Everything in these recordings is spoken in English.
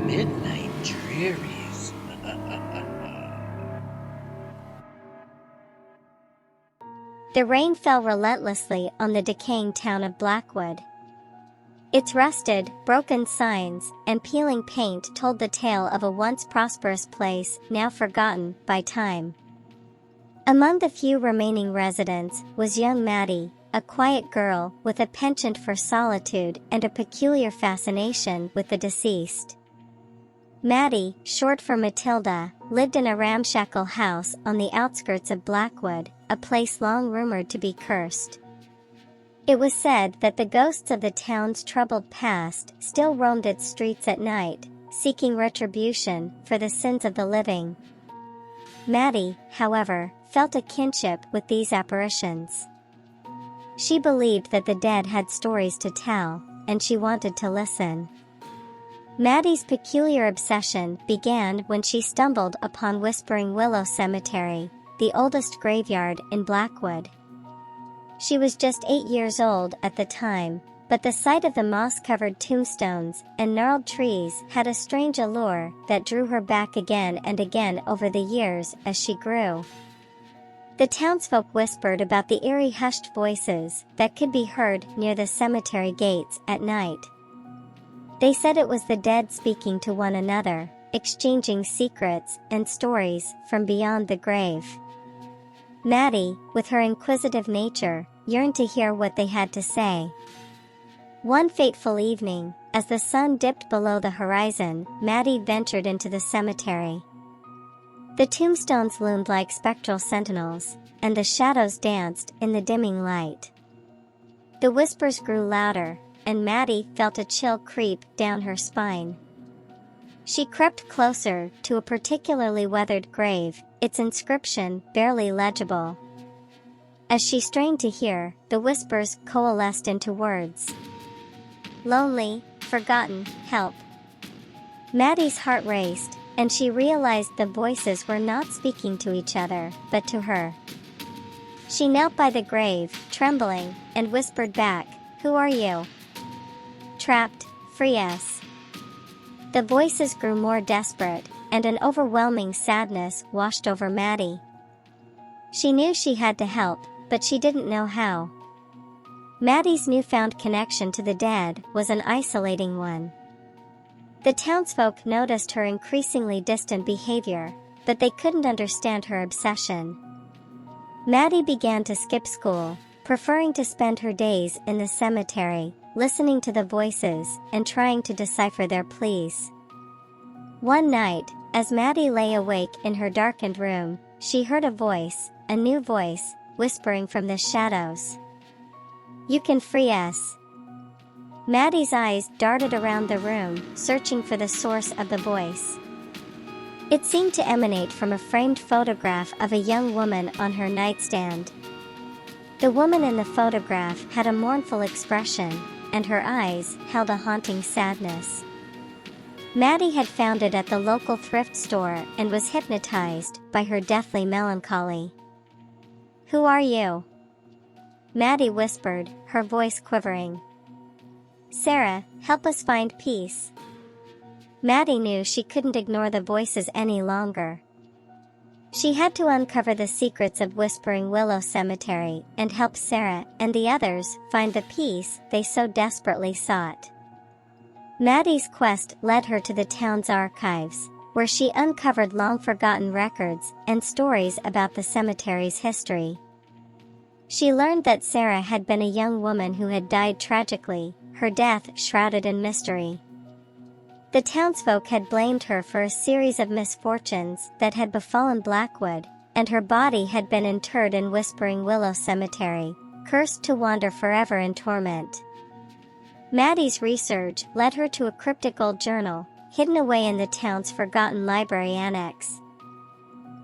Midnight Drearies. The rain fell relentlessly on the decaying town of Blackwood. Its rusted, broken signs and peeling paint told the tale of a once prosperous place now forgotten by time. Among the few remaining residents was young Matty, a quiet girl with a penchant for solitude and a peculiar fascination with the deceased. Matty, short for Matilda, lived in a ramshackle house on the outskirts of Blackwood, a place long rumored to be cursed. It was said that the ghosts of the town's troubled past still roamed its streets at night, seeking retribution for the sins of the living. Matty, however, felt a kinship with these apparitions. She believed that the dead had stories to tell, and she wanted to listen. Matty's peculiar obsession began when she stumbled upon Whispering Willow Cemetery, the oldest graveyard in Blackwood. She was just 8 years old at the time, but the sight of the moss-covered tombstones and gnarled trees had a strange allure that drew her back again and again over the years as she grew. The townsfolk whispered about the eerie hushed voices that could be heard near the cemetery gates at night. They said it was the dead speaking to one another, exchanging secrets and stories from beyond the grave. Matty, with her inquisitive nature, yearned to hear what they had to say. One fateful evening, as the sun dipped below the horizon, Matty ventured into the cemetery. The tombstones loomed like spectral sentinels, and the shadows danced in the dimming light. The whispers grew louder, and Matty felt a chill creep down her spine. She crept closer to a particularly weathered grave, its inscription barely legible. As she strained to hear, the whispers coalesced into words. Lonely, forgotten, help. Matty's heart raced, and she realized the voices were not speaking to each other, but to her. She knelt by the grave, trembling, and whispered back, "Who are you?" "Trapped, free us." The voices grew more desperate, and an overwhelming sadness washed over Matty. She knew she had to help, but she didn't know how. Matty's newfound connection to the dead was an isolating one. The townsfolk noticed her increasingly distant behavior, but they couldn't understand her obsession. Matty began to skip school, preferring to spend her days in the cemetery, listening to the voices and trying to decipher their pleas. One night, as Matty lay awake in her darkened room, she heard a new voice, whispering from the shadows. "You can free us." Matty's eyes darted around the room, searching for the source of the voice. It seemed to emanate from a framed photograph of a young woman on her nightstand. The woman in the photograph had a mournful expression, and her eyes held a haunting sadness. Matty had found it at the local thrift store and was hypnotized by her deathly melancholy. "Who are you?" Matty whispered, her voice quivering. "Sarah, help us find peace." Matty knew she couldn't ignore the voices any longer. She had to uncover the secrets of Whispering Willow Cemetery and help Sarah and the others find the peace they so desperately sought. Matty's quest led her to the town's archives, where she uncovered long-forgotten records and stories about the cemetery's history. She learned that Sarah had been a young woman who had died tragically, her death shrouded in mystery. The townsfolk had blamed her for a series of misfortunes that had befallen Blackwood, and her body had been interred in Whispering Willow Cemetery, cursed to wander forever in torment. Matty's research led her to a cryptic old journal, hidden away in the town's forgotten library annex.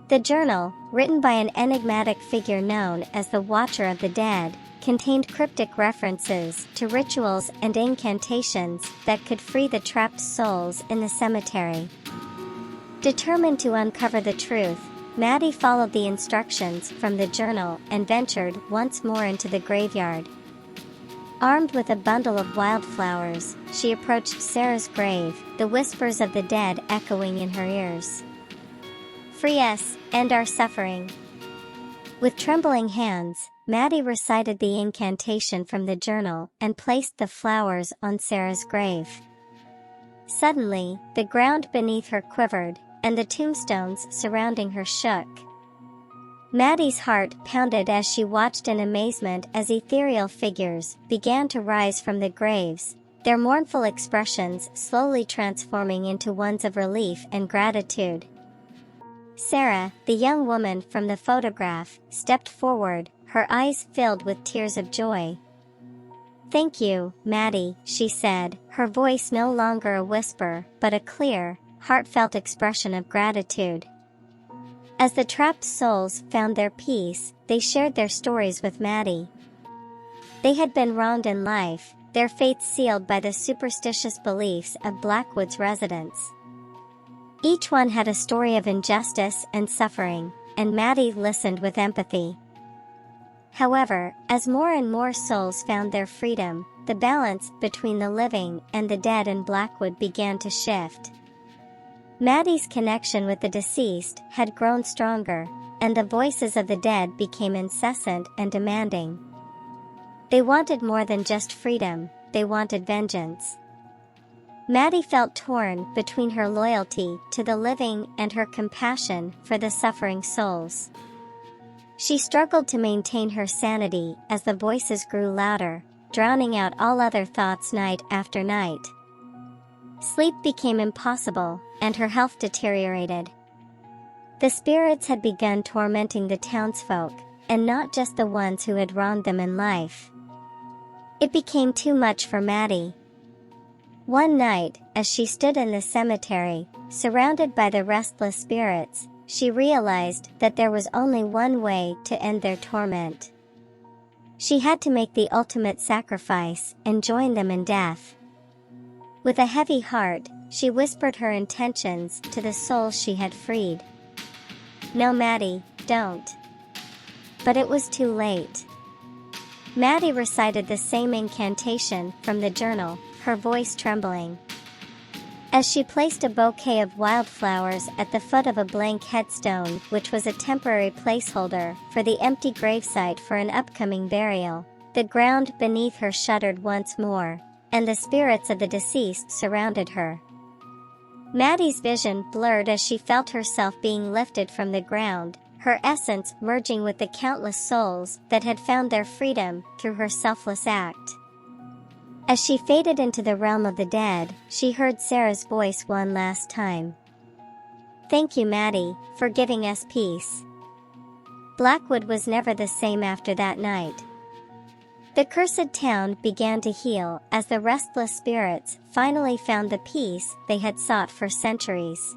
The journal, written by an enigmatic figure known as the Watcher of the Dead, contained cryptic references to rituals and incantations that could free the trapped souls in the cemetery. Determined to uncover the truth, Matty followed the instructions from the journal and ventured once more into the graveyard. Armed with a bundle of wildflowers, she approached Sarah's grave, the whispers of the dead echoing in her ears. "Free us, end our suffering." With trembling hands, Matty recited the incantation from the journal and placed the flowers on Sarah's grave. Suddenly, the ground beneath her quivered, and the tombstones surrounding her shook. Matty's heart pounded as she watched in amazement as ethereal figures began to rise from the graves, their mournful expressions slowly transforming into ones of relief and gratitude. Sarah, the young woman from the photograph, stepped forward, her eyes filled with tears of joy. "Thank you, Matty," she said, her voice no longer a whisper, but a clear, heartfelt expression of gratitude. As the trapped souls found their peace, they shared their stories with Matty. They had been wronged in life, their fates sealed by the superstitious beliefs of Blackwood's residents. Each one had a story of injustice and suffering, and Matty listened with empathy. However, as more and more souls found their freedom, the balance between the living and the dead in Blackwood began to shift. Matty's connection with the deceased had grown stronger, and the voices of the dead became incessant and demanding. They wanted more than just freedom, they wanted vengeance. Matty felt torn between her loyalty to the living and her compassion for the suffering souls. She struggled to maintain her sanity as the voices grew louder, drowning out all other thoughts night after night. Sleep became impossible, and her health deteriorated. The spirits had begun tormenting the townsfolk, and not just the ones who had wronged them in life. It became too much for Matty. One night, as she stood in the cemetery, surrounded by the restless spirits, she realized that there was only one way to end their torment. She had to make the ultimate sacrifice and join them in death. With a heavy heart, she whispered her intentions to the souls she had freed. "No, Matty, don't." But it was too late. Matty recited the same incantation from the journal, her voice trembling. As she placed a bouquet of wildflowers at the foot of a blank headstone, which was a temporary placeholder for the empty gravesite for an upcoming burial, the ground beneath her shuddered once more, and the spirits of the deceased surrounded her. Matty's vision blurred as she felt herself being lifted from the ground, her essence merging with the countless souls that had found their freedom through her selfless act. As she faded into the realm of the dead, she heard Sarah's voice one last time. "Thank you, Matty, for giving us peace." Blackwood was never the same after that night. The cursed town began to heal as the restless spirits finally found the peace they had sought for centuries.